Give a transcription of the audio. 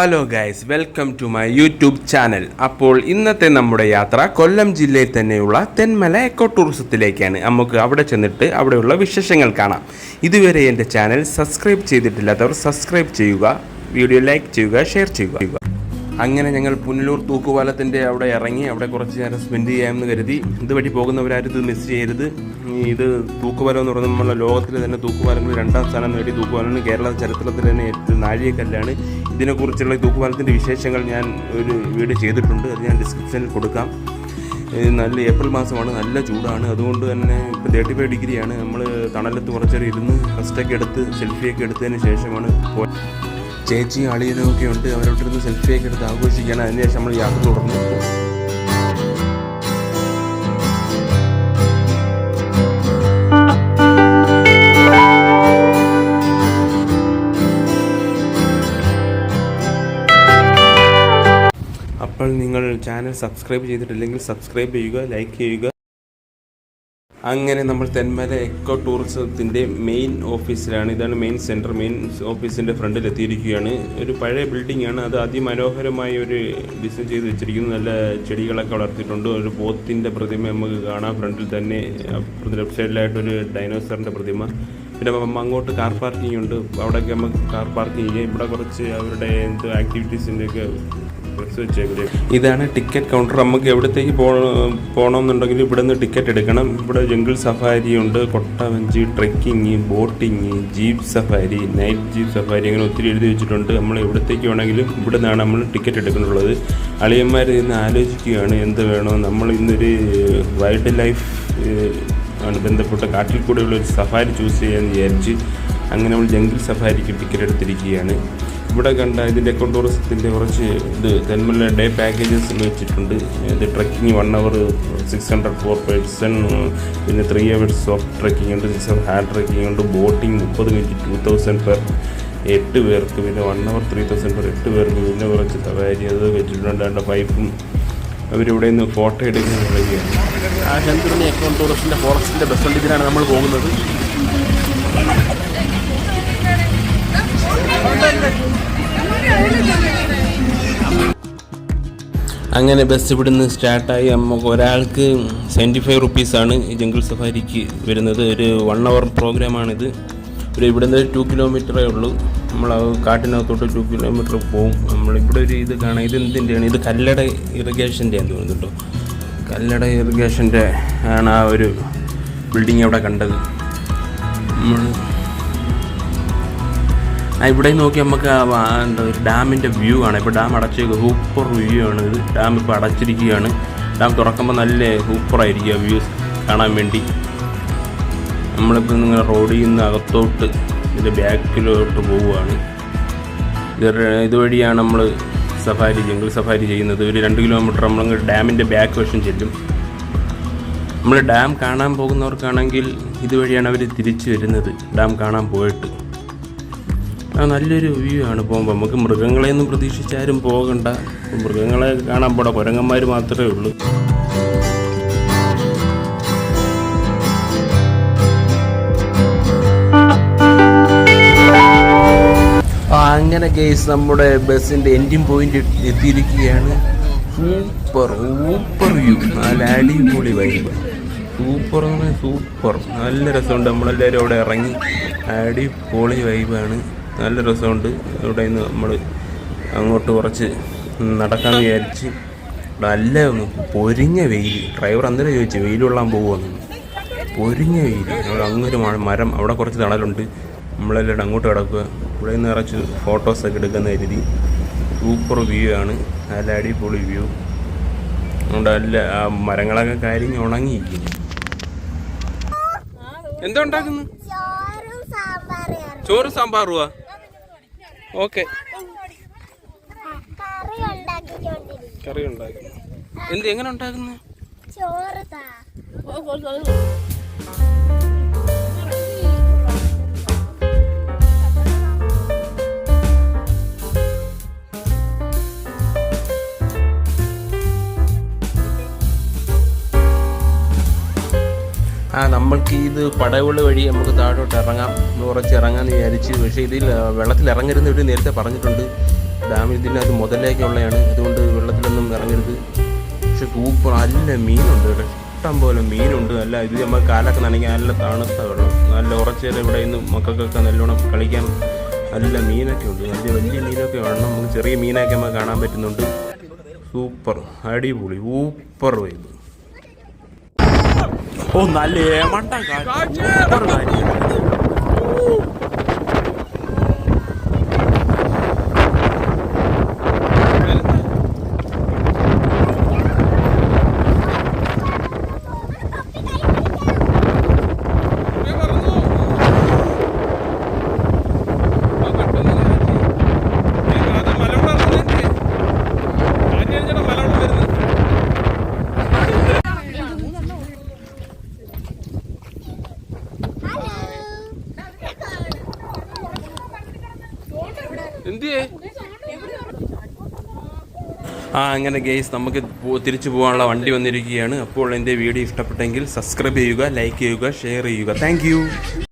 Hello guys, welcome to my YouTube channel. അപ്പോൾ ഇന്നത്തെ നമ്മുടെ യാത്ര കൊല്ലം ജില്ലയിൽ തന്നെയുള്ള തെന്മല എക്കോ ടൂറിസത്തിലേക്കാണ്. നമുക്ക് അവിടെ ചെന്നിട്ട് അവിടെയുള്ള വിശേഷങ്ങൾ കാണാം. ഇതുവരെ എൻ്റെ ചാനൽ സബ്സ്ക്രൈബ് ചെയ്തിട്ടില്ലാത്തവർ സബ്സ്ക്രൈബ് ചെയ്യുക, വീഡിയോ ലൈക്ക് ചെയ്യുക, ഷെയർ ചെയ്യുക. അങ്ങനെ ഞങ്ങൾ പുനലൂർ തൂക്കുപാലത്തിൻ്റെ അവിടെ ഇറങ്ങി അവിടെ കുറച്ച് നേരം സ്പെൻഡ് ചെയ്യാമെന്ന് കരുതി. ഇതുവഴി പോകുന്നവരാരും ഇത് മിസ് ചെയ്യരുത്. ഇത് തൂക്കുപാലം എന്ന് പറയുന്നത് നമ്മളെ ലോകത്തിലെ തന്നെ തൂക്കുപാലങ്ങളിൽ 2ാം സ്ഥാനം നേടി തൂക്കുപാലം കേരള ചരിത്രത്തിൽ തന്നെ ഏറ്റവും നാഴികക്കല്ലാണ്. ഇതിനെക്കുറിച്ചുള്ള തൂക്കുപാലത്തിൻ്റെ വിശേഷങ്ങൾ ഞാൻ ഒരു വീഡിയോ ചെയ്തിട്ടുണ്ട്, അത് ഞാൻ ഡിസ്ക്രിപ്ഷനിൽ കൊടുക്കാം. നല്ല ഏപ്രിൽ മാസമാണ്, നല്ല ചൂടാണ്. അതുകൊണ്ട് തന്നെ ഇപ്പോൾ 35 ഡിഗ്രിയാണ്. നമ്മൾ തണലത്ത് കുറച്ചേരം ഇരുന്ന് റെസ്റ്റൊക്കെ എടുത്ത് സെൽഫിയൊക്കെ എടുത്തതിന് ശേഷമാണ് ചേച്ചിയും അളിയനും ഒക്കെ ഉണ്ട്. അവരോട്ടിരുന്ന് സെൽഫിയൊക്കെ എടുത്ത് ആഘോഷിക്കുകയാണ്. അതിനുശേഷം നമ്മൾ യാത്ര തുടർന്നു. അപ്പോൾ നിങ്ങൾ ചാനൽ സബ്സ്ക്രൈബ് ചെയ്തിട്ടില്ലെങ്കിൽ സബ്സ്ക്രൈബ് ചെയ്യുക, ലൈക്ക് ചെയ്യുക. അങ്ങനെ നമ്മൾ തെന്മല എക്കോ ടൂറിസത്തിൻ്റെ മെയിൻ ഓഫീസിലാണ്. ഇതാണ് മെയിൻ സെൻറ്റർ. മെയിൻ ഓഫീസിൻ്റെ ഫ്രണ്ടിൽ എത്തിയിരിക്കുകയാണ്. ഒരു പഴയ ബിൽഡിംഗ് ആണ്. അത് അതിമനോഹരമായി ഒരു ഡിസൈൻ ചെയ്ത് വെച്ചിരിക്കുന്നു. നല്ല ചെടികളൊക്കെ വളർത്തിയിട്ടുണ്ട്. ഒരു പോത്തിൻ്റെ പ്രതിമ നമുക്ക് കാണാം ഫ്രണ്ടിൽ തന്നെ. ലെഫ്റ്റ് സൈഡിലായിട്ടൊരു ഡൈനോസറിൻ്റെ പ്രതിമ. പിന്നെ അങ്ങോട്ട് കാർ പാർക്കിംഗ് ഉണ്ട്. അവിടെയൊക്കെ നമുക്ക് കാർ പാർക്കിംഗ് ചെയ്യാം. ഇവിടെ കുറച്ച് അവരുടെ എന്ത് ആക്ടിവിറ്റീസിൻ്റെയൊക്കെ ഇതാണ് ടിക്കറ്റ് കൗണ്ടർ. നമുക്ക് എവിടത്തേക്ക് പോകണമെന്നുണ്ടെങ്കിൽ ഇവിടെ നിന്ന് ടിക്കറ്റ് എടുക്കണം. ഇവിടെ ജംഗിൾ സഫാരി ഉണ്ട്, കൊട്ടവഞ്ചി, trekking, boating, jeep safari, night jeep safari, അങ്ങനെ ഒത്തിരി എഴുതി വെച്ചിട്ടുണ്ട്. നമ്മൾ എവിടത്തേക്ക് വേണമെങ്കിലും ഇവിടെ നിന്നാണ് നമ്മൾ ടിക്കറ്റ് എടുക്കുന്നുള്ളത്. അളിയന്മാർ ഇന്ന് ആലോചിക്കുകയാണ് എന്ത് വേണോ. നമ്മൾ ഇന്നൊരു വൈൽഡ് ലൈഫ് ആണ് ബന്ധപ്പെട്ട കാട്ടിൽ കൂടെയുള്ള ഒരു സഫാരി ചൂസ് ചെയ്യാമെന്ന് വിചാരിച്ച് അങ്ങനെ നമ്മൾ ജംഗിൾ സഫാരിക്ക് ടിക്കറ്റ് എടുത്തിരിക്കുകയാണ്. ഇവിടെ കണ്ട ഇതിൻ്റെ എക്കോ ടൂറിസത്തിൻ്റെ കുറച്ച് തെന്മല ഡേ പാക്കേജസ് വെച്ചിട്ടുണ്ട്. ഇത് ട്രക്കിങ് 1 hour 600 per person, പിന്നെ 3 hours സോഫ്റ്റ് ട്രക്കിംഗ് ഉണ്ട്, 6 hours ഹാർഡ് ട്രക്കിംഗ് ഉണ്ട്, ബോട്ടിങ് 30 minute 2000 per 8 പേർക്ക്, പിന്നെ 1 hour 3000 per 8 പേർക്ക്, പിന്നെ കുറച്ച് സവാരി അത് വെച്ചിട്ടുണ്ട്. അതിൻ്റെ പൈപ്പും അവരിവിടെ നിന്ന് ഫോട്ടോ എടുക്കാൻ തുടങ്ങിയാണ്. ആ ചന്ദ്രനി എക്കോ ടൂറിസ്റ്റിൻ്റെ ഫോറസ്റ്റിൻ്റെ ബസ് ഇതിലാണ് നമ്മൾ പോകുന്നത്. അങ്ങനെ ബസ് ഇവിടുന്ന് സ്റ്റാർട്ടായി. നമുക്ക് ഒരാൾക്ക് 75 rupees ജംഗിൾ സഫാരിക്ക് വരുന്നത്. ഒരു 1 hour പ്രോഗ്രാമാണിത്. ഇവിടുന്ന് 2 kilometer ഉള്ളൂ. നമ്മൾ കാട്ടിനകത്തോട്ട് 2 kilometer പോകും. നമ്മളിവിടെ ഒരു ഇത് കാണാം. ഇത് എന്തിൻ്റെയാണ്? ഇത് കല്ലട ഇറിഗേഷൻ്റെ ആണെന്ന് തോന്നുന്നുണ്ടോ. കല്ലട ഇറിഗേഷൻ്റെ ആണ് ആ ഒരു ബിൽഡിങ് അവിടെ കണ്ടത്. നമ്മൾ ഇവിടെ നോക്കി നമുക്ക് എന്താ ഒരു ഡാമിൻ്റെ വ്യൂ ആണ്. ഇപ്പോൾ ഡാം അടച്ചേക്കുക, സൂപ്പർ വ്യൂ ആണ് ഇത്. ഡാം ഇപ്പോൾ അടച്ചിരിക്കുകയാണ്. ഡാം തുറക്കുമ്പോൾ നല്ല സൂപ്പറായിരിക്കുക വ്യൂസ് കാണാൻ വേണ്ടി. നമ്മളിപ്പോൾ നിങ്ങൾ റോഡിൽ നിന്ന് അകത്തോട്ട് ഇതിൻ്റെ ബാക്കിലോട്ട് പോവുകയാണ്. ഇതുവഴിയാണ് നമ്മൾ ജംഗിൾ സഫാരി ചെയ്യുന്നത്. ഒരു 2 kilometer നമ്മൾ ഡാമിൻ്റെ ബാക്ക് വശം ചെല്ലും. നമ്മൾ ഡാം കാണാൻ പോകുന്നവർക്കാണെങ്കിൽ ഇതുവഴിയാണ് അവർ തിരിച്ചു വരുന്നത്, ഡാം കാണാൻ പോയിട്ട്. നല്ലൊരു വ്യൂ ആണ്. പോകുമ്പോൾ നമുക്ക് മൃഗങ്ങളെയൊന്നും പ്രതീക്ഷിച്ചാരും പോകണ്ട. മൃഗങ്ങളെ കാണാൻ പോടാ, കുരങ്ങന്മാർ മാത്രമേ ഉള്ളൂ. അങ്ങനെ ഗൈസ് നമ്മുടെ ബസ്സിൻ്റെ എൻഡിങ് പോയിന്റ് എത്തിയിരിക്കുകയാണ്. സൂപ്പർ വ്യൂ, നല്ല അടിപൊളി വൈബ്. സൂപ്പർ എന്ന് പറഞ്ഞാൽ സൂപ്പർ, നല്ല രസമുണ്ട്. നമ്മളെല്ലാവരും അവിടെ ഇറങ്ങി അടിപൊളി വൈബാണ്, നല്ല രസമുണ്ട്. ഇവിടെ നിന്ന് നമ്മൾ അങ്ങോട്ട് കുറച്ച് നടക്കാമെന്ന് വിചാരിച്ച്. നല്ല പൊരിഞ്ഞ വെയിൽ. ഡ്രൈവർ അന്നേരം ചോദിച്ചു വെയിൽ കൊള്ളാൻ പോകുമെന്ന്. പൊരിഞ്ഞ വെയിൽ. അവിടെ അങ്ങൊരു മരം, അവിടെ കുറച്ച് തണലുണ്ട്. നമ്മളെല്ലാം അങ്ങോട്ട് കിടക്കുക. ഇവിടെ നിന്ന് നിറച്ച് ഫോട്ടോസൊക്കെ എടുക്കുന്ന കരുതി. സൂപ്പർ വ്യൂ ആണ്, നല്ല അടിപൊളി വ്യൂ. അതുകൊണ്ട് നല്ല ആ മരങ്ങളൊക്കെ കരിഞ്ഞ് ഉണങ്ങിയിരിക്കുന്നു. എന്താ ഉണ്ടാക്കുന്നു? ചോറ് സാമ്പാറുവാ. ഓക്കെ, കറി ഉണ്ടാക്കുന്നു. എങ്ങനെ ഉണ്ടാക്കുന്നു? നമ്മൾക്ക് ഇത് പടവുകൾ വഴി നമുക്ക് താഴോട്ട് ഇറങ്ങാം, കുറച്ച് ഇറങ്ങാമെന്ന് വിചാരിച്ച്. പക്ഷേ ഇതിൽ വെള്ളത്തിൽ ഇറങ്ങരുതെന്ന് ഇവർ നേരത്തെ പറഞ്ഞിട്ടുണ്ട്. ഡാം ഇതിനകത്ത് മുതലേക്ക് ഉള്ളതാണ്, അതുകൊണ്ട് വെള്ളത്തിലൊന്നും ഇറങ്ങരുത്. പക്ഷെ സൂപ്പർ, നല്ല മീനുണ്ട് ഇവിടെ, ഇഷ്ടം പോലെ മീനുണ്ട്. നല്ല ഇത് നമ്മൾ കാലൊക്കെ നനയ്ക്കാൻ നല്ല തണുത്ത വെള്ളം, നല്ല ഉറച്ചേരം ഇവിടെ നിന്ന് മക്കൾക്കൊക്കെ നല്ലോണം കളിക്കാൻ നല്ല മീനൊക്കെ ഉണ്ട്. വലിയ വലിയ മീനൊക്കെ വേണം, നമുക്ക് ചെറിയ മീനൊക്കെ നമുക്ക് കാണാൻ പറ്റുന്നുണ്ട്. സൂപ്പർ, അടിപൊളി, സൂപ്പർ വൈബ്. ഓ നല്ല ഏമണ്ട സൂപ്പർ കാര്യം. അങ്ങനെ ഗെയ്സ് നമുക്ക് തിരിച്ചു പോകാനുള്ള വണ്ടി വന്നിരിക്കുകയാണ്. അപ്പോൾ എൻ്റെ വീഡിയോ ഇഷ്ടപ്പെട്ടെങ്കിൽ സബ്സ്ക്രൈബ് ചെയ്യുക, ലൈക്ക് ചെയ്യുക, ഷെയർ ചെയ്യുക. താങ്ക്